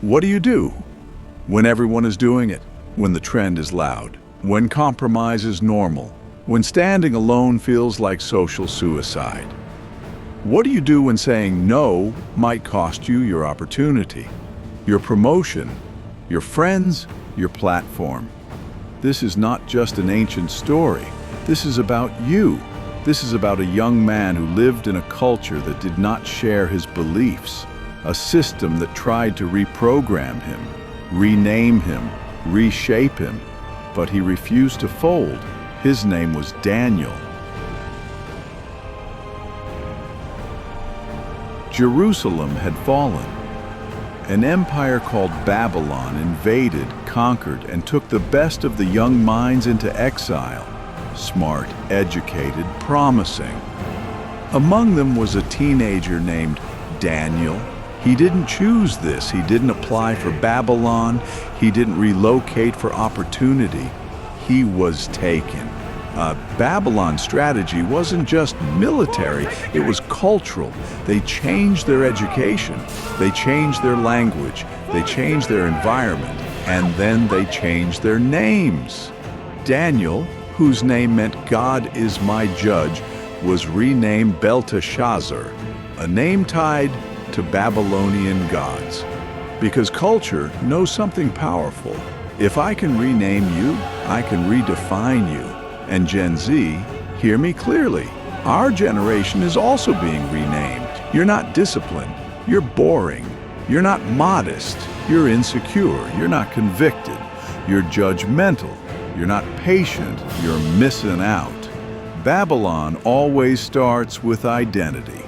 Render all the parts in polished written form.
What do you do when everyone is doing it? When the trend is loud? When compromise is normal? When standing alone feels like social suicide? What do you do when saying no might cost you your opportunity, your promotion, your friends, your platform? This is not just an ancient story. This is about you. This is about a young man who lived in a culture that did not share his beliefs, a system that tried to reprogram him, rename him, reshape him, but he refused to fold. His name was Daniel. Jerusalem had fallen. An empire called Babylon invaded, conquered, and took the best of the young minds into exile. Smart, educated, promising. Among them was a teenager named Daniel. He didn't choose this. He didn't apply for Babylon. He didn't relocate for opportunity. He was taken. Babylon's strategy wasn't just military, it was cultural. They changed their education, they changed their language, they changed their environment, and then they changed their names. Daniel, whose name meant God is my judge, was renamed Belteshazzar, a name tied to Babylonian gods. Because culture knows something powerful. If I can rename you, I can redefine you. And Gen Z, hear me clearly. Our generation is also being renamed. You're not disciplined. You're boring. You're not modest. You're insecure. You're not convicted. You're judgmental. You're not patient. You're missing out. Babylon always starts with identity.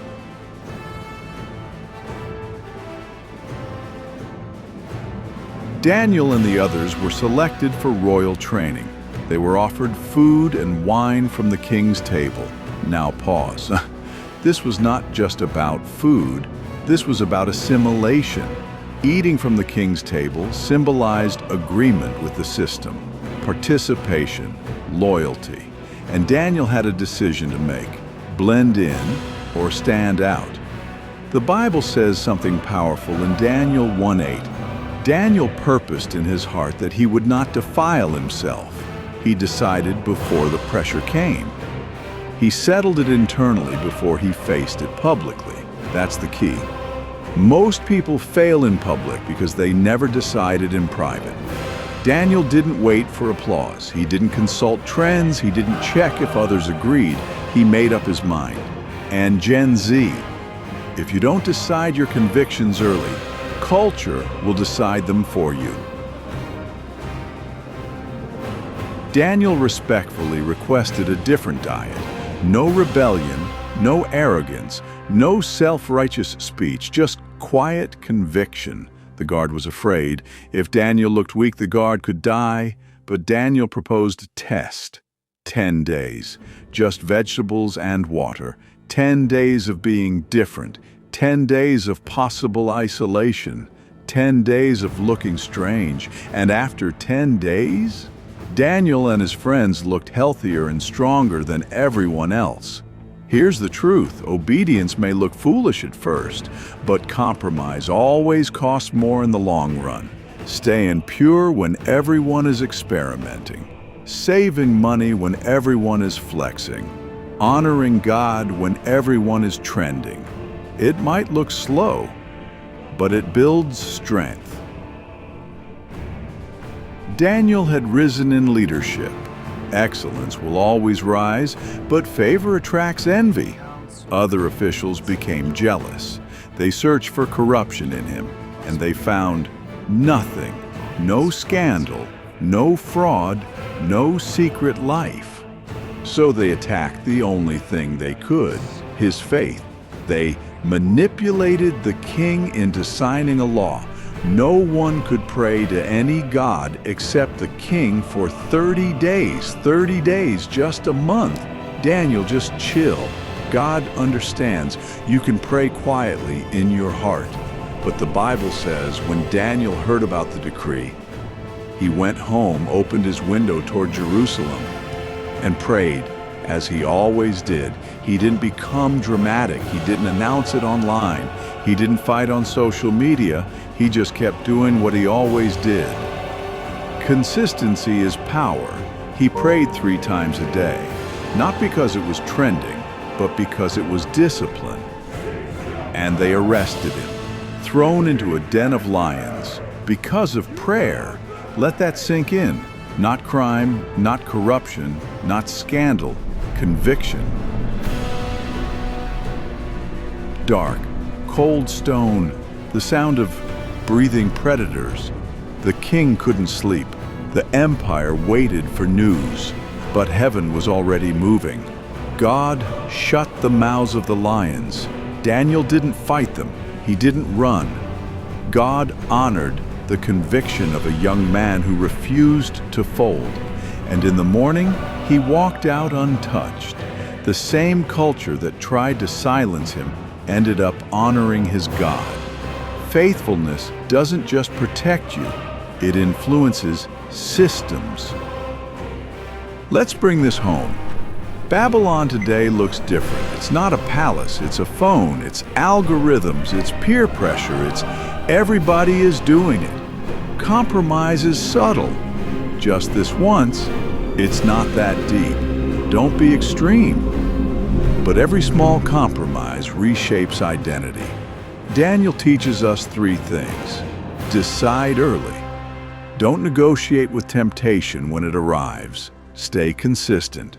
Daniel and the others were selected for royal training. They were offered food and wine from the king's table. Now pause. This was not just about food. This was about assimilation. Eating from the king's table symbolized agreement with the system, participation, loyalty. And Daniel had a decision to make: blend in or stand out. The Bible says something powerful in Daniel 1:8. Daniel purposed in his heart that he would not defile himself. He decided before the pressure came. He settled it internally before he faced it publicly. That's the key. Most people fail in public because they never decided in private. Daniel didn't wait for applause. He didn't consult trends. He didn't check if others agreed. He made up his mind. And Gen Z, if you don't decide your convictions early, culture will decide them for you. Daniel respectfully requested a different diet. No rebellion, no arrogance, no self-righteous speech, just quiet conviction. The guard was afraid. If Daniel looked weak, the guard could die. But Daniel proposed a test. 10 days, just vegetables and water. 10 days of being different. 10 days of possible isolation. 10 days of looking strange. And after 10 days, Daniel and his friends looked healthier and stronger than everyone else. Here's the truth: obedience may look foolish at first, but compromise always costs more in the long run. Staying pure when everyone is experimenting. Saving money when everyone is flexing. Honoring God when everyone is trending. It might look slow, but it builds strength. Daniel had risen in leadership. Excellence will always rise, but favor attracts envy. Other officials became jealous. They searched for corruption in him, and they found nothing. No scandal, no fraud, no secret life. So they attacked the only thing they could: his faith. They manipulated the king into signing a law. No one could pray to any god except the king for 30 days. 30 days, just a month. Daniel, just chill. God understands. You can pray quietly in your heart. But the Bible says when Daniel heard about the decree, he went home, opened his window toward Jerusalem, and prayed, as he always did. He didn't become dramatic. He didn't announce it online. He didn't fight on social media. He just kept doing what he always did. Consistency is power. He prayed 3 times a day, not because it was trending, but because it was discipline. And they arrested him, thrown into a den of lions, because of prayer. Let that sink in. Not crime, not corruption, not scandal, conviction. Dark, cold stone, the sound of breathing predators. The king couldn't sleep. The empire waited for news, but heaven was already moving. God shut the mouths of the lions. Daniel didn't fight them. He didn't run. God honored the conviction of a young man who refused to fold. And in the morning, he walked out untouched. The same culture that tried to silence him ended up honoring his God. Faithfulness doesn't just protect you, it influences systems. Let's bring this home. Babylon today looks different. It's not a palace, it's a phone, it's algorithms, it's peer pressure, it's everybody is doing it. Compromise is subtle. Just this once, it's not that deep. Don't be extreme. But every small compromise reshapes identity. Daniel teaches us 3 things. Decide early. Don't negotiate with temptation when it arrives. Stay consistent.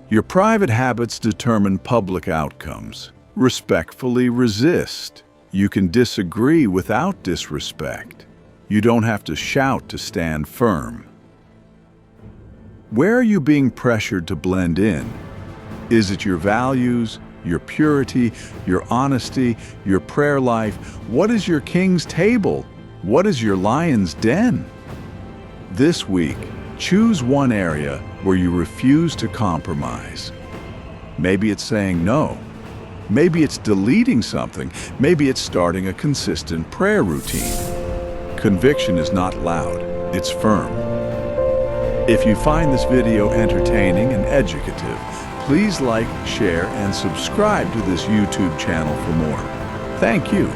Your private habits determine public outcomes. Respectfully resist. You can disagree without disrespect. You don't have to shout to stand firm. Where are you being pressured to blend in? Is it your values, your purity, your honesty, your prayer life? What is your king's table? What is your lion's den? This week, choose one area where you refuse to compromise. Maybe it's saying no. Maybe it's deleting something. Maybe it's starting a consistent prayer routine. Conviction is not loud, it's firm. If you find this video entertaining and educative, please like, share, and subscribe to this YouTube channel for more. Thank you.